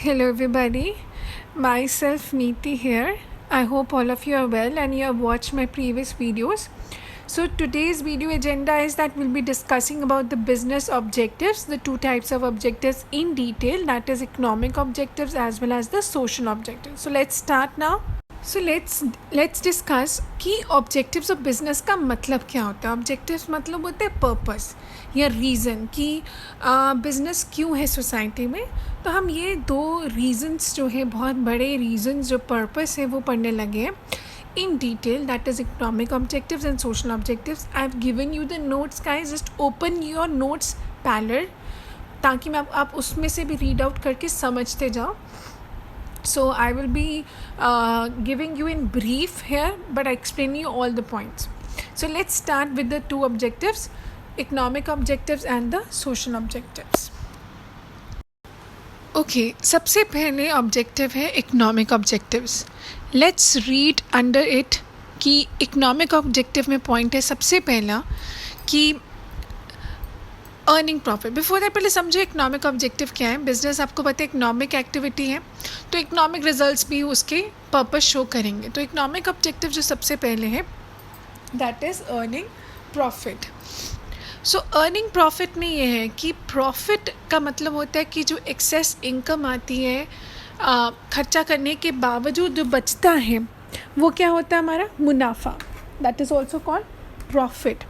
Hello, everybody. Myself Neeti here. I hope all of you are well and you have watched my previous videos. So, today's video agenda is that we'll be discussing about the business objectives, the two types of objectives in detail, that is, economic objectives as well as the social objectives. So, let's start now. So let's discuss कि objectives of business का मतलब क्या होता है. Objectives मतलब होते हैं purpose या रीज़न कि बिज़नेस क्यों है सोसाइटी में. तो हम ये दो रीज़न्स जो है, बहुत बड़े रीज़न्स जो पर्पस है, वो पढ़ने लगे हैं in detail, that is economic objectives and social objectives. I have given you the notes, guys. Just open your notes panel ताकि मैं आप उसमें से भी रीड आउट करके समझते जाओ. So I will be giving you in brief here, but I explain you all the points. So let's start with the two objectives, economic objectives and the social objectives. Okay, सबसे पहले objective है economic objectives. Let's read under it कि economic objective में point है सबसे पहला कि earning profit. Before that पहले समझो इकोनॉमिक ऑब्जेक्टिव क्या है. बिजनेस आपको पता है इकोनॉमिक एक्टिविटी है, तो इकोनॉमिक रिजल्ट्स भी उसके पर्पस शो करेंगे. तो इकोनॉमिक ऑब्जेक्टिव जो सबसे पहले है that is earning profit. So earning profit में ये है कि प्रॉफिट का मतलब होता है कि जो एक्सेस इनकम आती है खर्चा करने के बावजूद जो बचता है वो क्या होता है, हमारा मुनाफा. That is also called profit.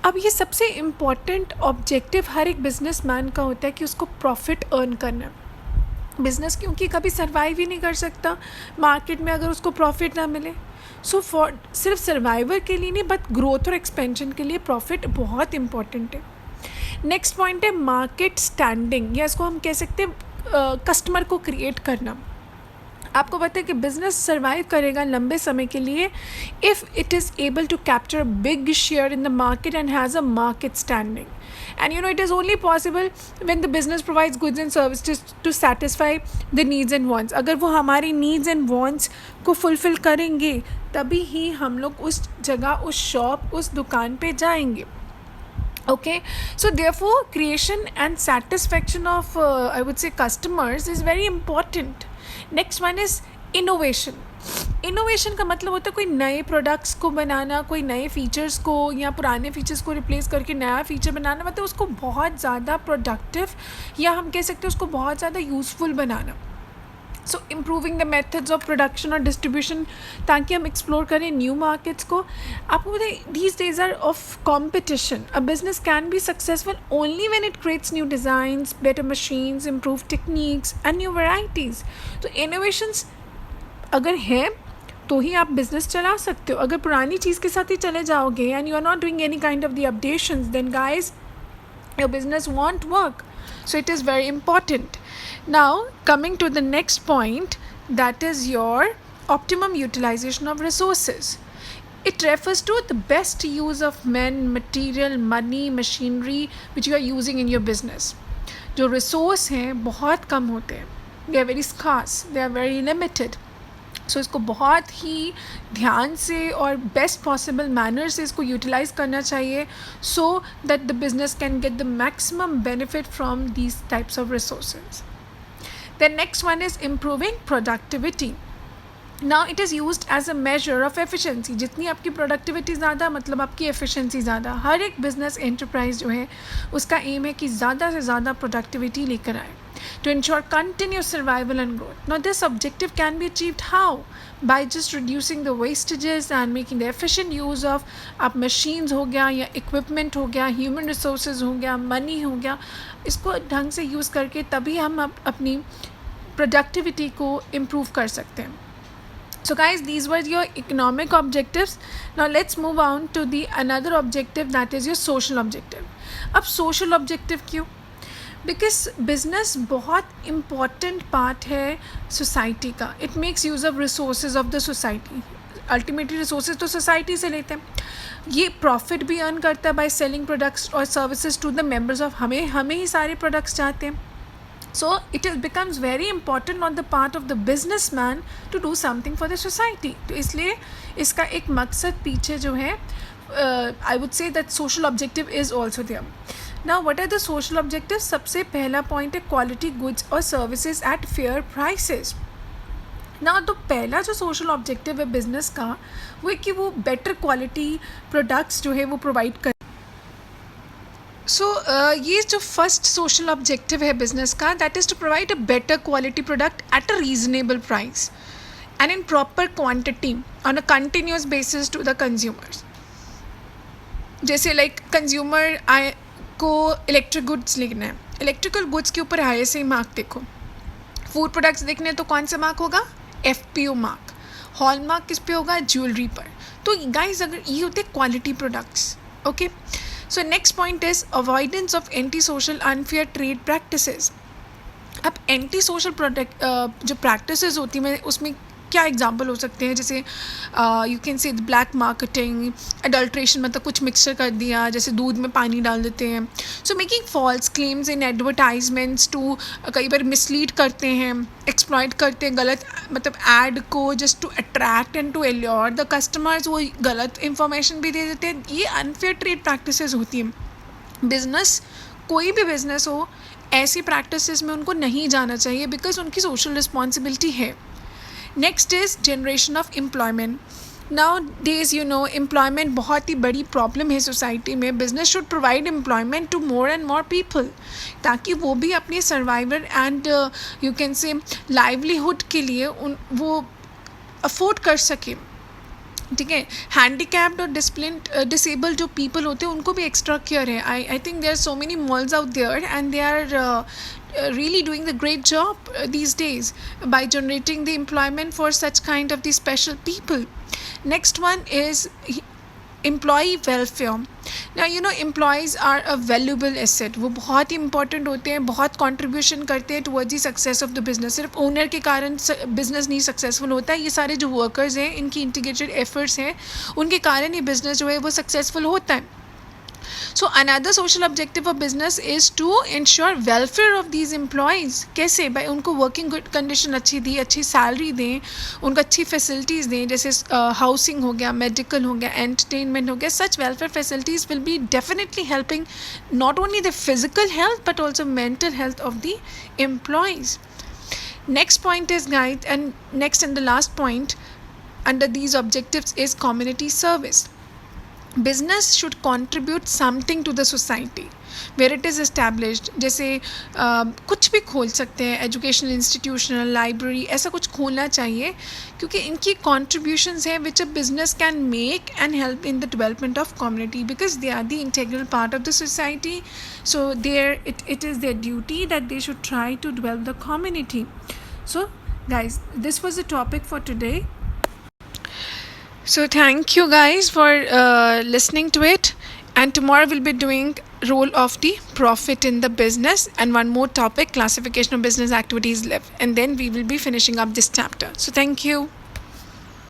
अब ये सबसे इम्पॉर्टेंट ऑब्जेक्टिव हर एक बिजनेसमैन का होता है कि उसको प्रॉफिट अर्न करना. बिजनेस क्योंकि कभी सर्वाइव ही नहीं कर सकता मार्केट में अगर उसको प्रॉफिट ना मिले. सो फॉर सिर्फ सर्वाइवर के लिए नहीं, बट ग्रोथ और एक्सपेंशन के लिए प्रॉफिट बहुत इम्पॉर्टेंट है. नेक्स्ट पॉइंट है मार्केट स्टैंडिंग, या इसको हम कह सकते हैं कस्टमर को क्रिएट करना. आपको पता है कि बिजनेस सर्वाइव करेगा लंबे समय के लिए if it is able to capture a big share in the market and has a market standing. And it is only possible when the business provides goods and services to satisfy the needs and wants. अगर वो हमारी needs and wants को fulfill करेंगे तभी ही हम लोग उस जगह, उस शॉप, उस दुकान पे जाएंगे. Okay, so therefore creation and satisfaction of I would say customers is very important. Next one is innovation. Innovation का मतलब होता है कोई नए प्रोडक्ट्स को बनाना, कोई नए फीचर्स को या पुराने फीचर्स को रिप्लेस करके नया फीचर बनाना, मतलब उसको बहुत ज़्यादा प्रोडक्टिव या हम कह सकते हैं उसको बहुत ज़्यादा useful banana. So improving the methods of production और डिस्ट्रीब्यूशन ताकि हम एक्सप्लोर करें न्यू मार्केट्स को. आपको पता है these days are of competition. A business can be successful only when it creates new designs, better machines, improve techniques and new varieties. तो innovations अगर है तो ही आप बिज़नेस चला सकते हो. अगर पुरानी चीज़ के साथ ही चले जाओगे and you are not doing any kind of the updations, then guys your business won't work. So it is very important. Now coming to the next point, that is your optimum utilization of resources. It refers to the best use of men, material, money, machinery which you are using in your business. जो resource हैं बहुत कम होते हैं, they are very scarce, they are very limited. सो इसको बहुत ही ध्यान से और बेस्ट पॉसिबल मैनर से इसको यूटिलाइज़ करना चाहिए so that the business can get the maximum benefit from these types of resources. The next one is improving productivity. Now it is used as a measure of efficiency. जितनी आपकी productivity ज़्यादा मतलब आपकी efficiency ज़्यादा. हर एक business enterprise जो है उसका एम है कि ज़्यादा से ज़्यादा प्रोडक्टिविटी लेकर आए to ensure continuous survival and growth. Now this objective can be achieved how? By just reducing the wastages and making the efficient use of आप machines हो गया या equipment हो गया, human resources हो गया, money हो गया. इसको ढंग से यूज़ करके तभी हम अपनी productivity को improve कर सकते हैं. So guys, these were your economic objectives. Now let's move on to the another objective, that is your social objective. अब social objective क्यों? बिकॉज बिजनेस बहुत इम्पॉर्टेंट पार्ट है सोसाइटी का. It makes use of resources of the society. Ultimately resources तो society से लेते हैं. ये प्रॉफिट भी अर्न करता है बाय सेलिंग प्रोडक्ट्स और services to the members of हमें ही सारे प्रोडक्ट्स चाहते हैं. So it becomes very important on the part of the businessman to do something for the society. तो इसलिए इसका एक मकसद पीछे जो है I would say that social objective is also there. Now what are the social objectives? सबसे पहला पॉइंट है क्वालिटी गुड्स और सर्विसेज एट फेयर प्राइसेस. ना तो पहला जो सोशल ऑब्जेक्टिव है बिजनेस का वो है कि वो बेटर क्वालिटी प्रोडक्ट्स जो है वो प्रोवाइड कर. ये जो फर्स्ट सोशल ऑब्जेक्टिव है बिजनेस का, that is to provide a better quality product at a reasonable price and in proper quantity on a continuous basis to the consumers. जैसे like consumer को इलेक्ट्रिक गुड्स लिखना है, electrical goods के ऊपर ISI mark देखो. Food products देखने हैं तो कौन सा मार्क होगा? FPO mark. हॉल मार्क किस पे होगा? ज्वेलरी पर. तो गाइज अगर ये होते quality products. Okay, so next point is avoidance of anti social unfair trade practices. अब एंटी सोशल प्रोडक्ट जो प्रैक्टिसेस होती हैं उसमें क्या एग्जांपल हो सकते हैं? जैसे यू कैन से ब्लैक मार्केटिंग, अडल्ट्रेशन, मतलब कुछ मिक्सचर कर दिया, जैसे दूध में पानी डाल देते हैं. So making false claims in advertisements too, कई बार मिसलीड करते हैं, एक्सप्लॉइट करते हैं गलत, मतलब ऐड को just to attract and to allure the customers, वो गलत इंफॉर्मेशन भी दे देते हैं. ये अनफेयर ट्रेड प्रैक्टिसेस होती हैं. बिजनेस, कोई भी बिजनेस हो, ऐसी प्रैक्टिसेस में उनको नहीं जाना चाहिए बिकॉज उनकी सोशल रिस्पॉन्सिबिलिटी है. Next is generation of employment. Nowadays employment बहुत ही बड़ी प्रॉब्लम है सोसाइटी में. Business should provide employment to more and more people ताकि वो भी अपने survival and you can say livelihood के लिए वो अफोर्ड कर सके. ठीक है, हैंडीकैप्ड और डिसेबल्ड जो पीपल होते हैं उनको भी एक्स्ट्रा केयर है. I think there are so many malls out there and they are really doing the great job these days by generating the employment for such kind of the special people. Next one is employee welfare. Now employees are a valuable asset. वो बहुत ही important होते हैं, बहुत contribution करते हैं towards the success of the business. सिर्फ owner के कारण business नहीं successful होता है, ये सारे जो workers हैं इनकी integrated efforts हैं उनके कारण ये business जो है वो successful होता है. So another social objective of business is to ensure welfare of these employees. कैसे? भाई उनको working good condition अच्छी दी, अच्छी salary दें, उनको अच्छी facilities दें, जैसे housing हो गया, medical हो गया, entertainment हो गया. Such welfare facilities will be definitely helping not only the physical health but also mental health of the employees. Next point is, guys, and next and the last point under these objectives is community service. Business should contribute something to the society where it is established. जैसे कुछ भी खोल सकते हैं, educational institutional library, ऐसा कुछ खोलना चाहिए क्योंकि इनकी contributions हैं which a business can make and help in the development of community because they are the integral part of the society. So it is their duty that they should try to develop the community. So guys, this was the topic for today. So thank you guys for listening to it, and tomorrow we'll be doing role of the profit in the business and one more topic, classification of business activities left, and then we will be finishing up this chapter. So thank you.